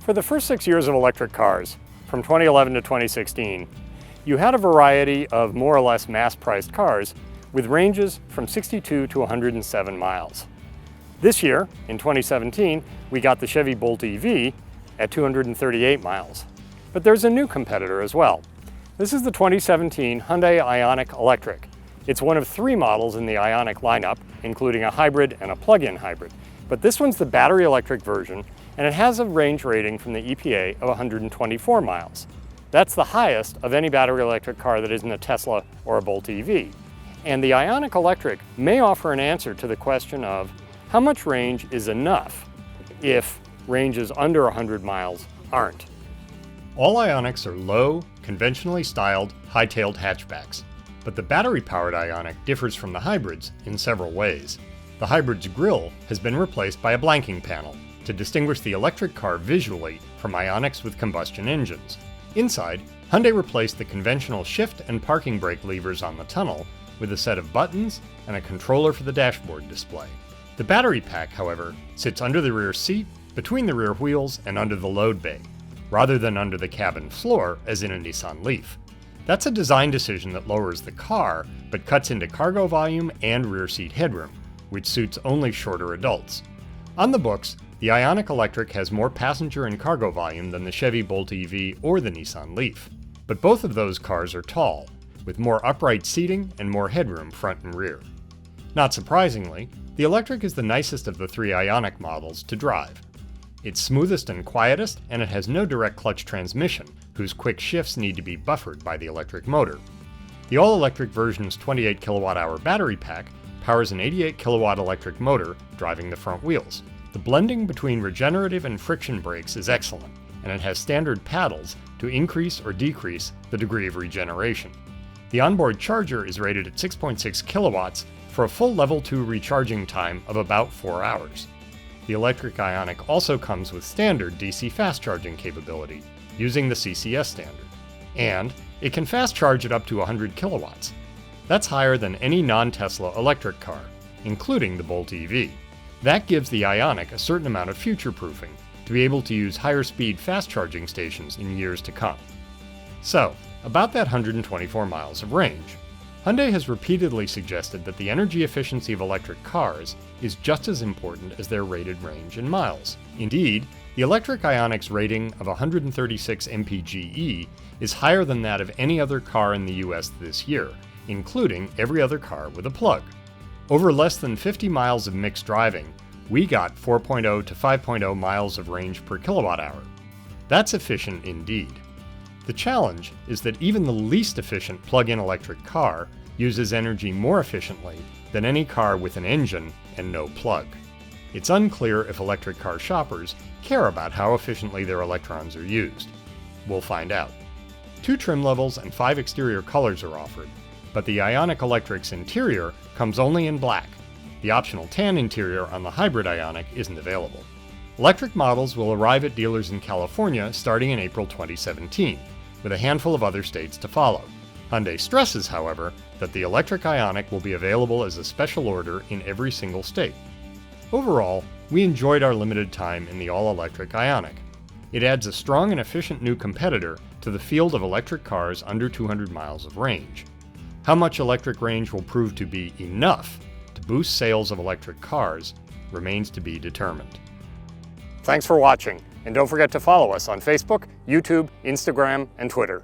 For the first 6 years of electric cars, from 2011 to 2016, you had a variety of more or less mass-priced cars with ranges from 62 to 107 miles. This year, in 2017, we got the Chevy Bolt EV at 238 miles. But there's a new competitor as well. This is the 2017 Hyundai Ioniq Electric. It's one of 3 models in the Ioniq lineup, including a hybrid and a plug-in hybrid. But this one's the battery electric version, and it has a range rating from the EPA of 124 miles. That's the highest of any battery electric car that isn't a Tesla or a Bolt EV. And the Ioniq Electric may offer an answer to the question of how much range is enough if ranges under 100 miles aren't. All Ioniqs are low, conventionally styled, high-tailed hatchbacks. But the battery-powered Ioniq differs from the hybrids in several ways. The hybrid's grille has been replaced by a blanking panel to distinguish the electric car visually from Ioniqs with combustion engines. Inside, Hyundai replaced the conventional shift and parking brake levers on the tunnel with a set of buttons and a controller for the dashboard display. The battery pack, however, sits under the rear seat, between the rear wheels, and under the load bay, rather than under the cabin floor as in a Nissan Leaf. That's a design decision that lowers the car, but cuts into cargo volume and rear seat headroom, which suits only shorter adults. On the books, the Ioniq Electric has more passenger and cargo volume than the Chevy Bolt EV or the Nissan Leaf. But both of those cars are tall, with more upright seating and more headroom front and rear. Not surprisingly, the Electric is the nicest of the 3 Ioniq models to drive. It's smoothest and quietest, and it has no direct clutch transmission, whose quick shifts need to be buffered by the electric motor. The all-electric version's 28 kWh battery pack powers an 88 kW electric motor driving the front wheels. The blending between regenerative and friction brakes is excellent, and it has standard paddles to increase or decrease the degree of regeneration. The onboard charger is rated at 6.6 kilowatts for a full level 2 recharging time of about 4 hours. The electric Ioniq also comes with standard DC fast charging capability, using the CCS standard. And it can fast charge at up to 100 kilowatts. That's higher than any non-Tesla electric car, including the Bolt EV. That gives the Ioniq a certain amount of future-proofing to be able to use higher-speed fast charging stations in years to come. So, about that 124 miles of range. Hyundai has repeatedly suggested that the energy efficiency of electric cars is just as important as their rated range in miles. Indeed, the electric Ioniq's rating of 136 mpge is higher than that of any other car in the US this year, including every other car with a plug. Over less than 50 miles of mixed driving, we got 4.0 to 5.0 miles of range per kilowatt hour. That's efficient indeed. The challenge is that even the least efficient plug-in electric car uses energy more efficiently than any car with an engine and no plug. It's unclear if electric car shoppers care about how efficiently their electrons are used. We'll find out. 2 trim levels and 5 exterior colors are offered, but the Ioniq Electric's interior comes only in black. The optional tan interior on the hybrid Ioniq isn't available. Electric models will arrive at dealers in California starting in April 2017, with a handful of other states to follow. Hyundai stresses, however, that the electric Ioniq will be available as a special order in every single state. Overall, we enjoyed our limited time in the all-electric Ioniq. It adds a strong and efficient new competitor to the field of electric cars under 200 miles of range. How much electric range will prove to be enough to boost sales of electric cars remains to be determined. Thanks for watching, and don't forget to follow us on Facebook, YouTube, Instagram, and Twitter.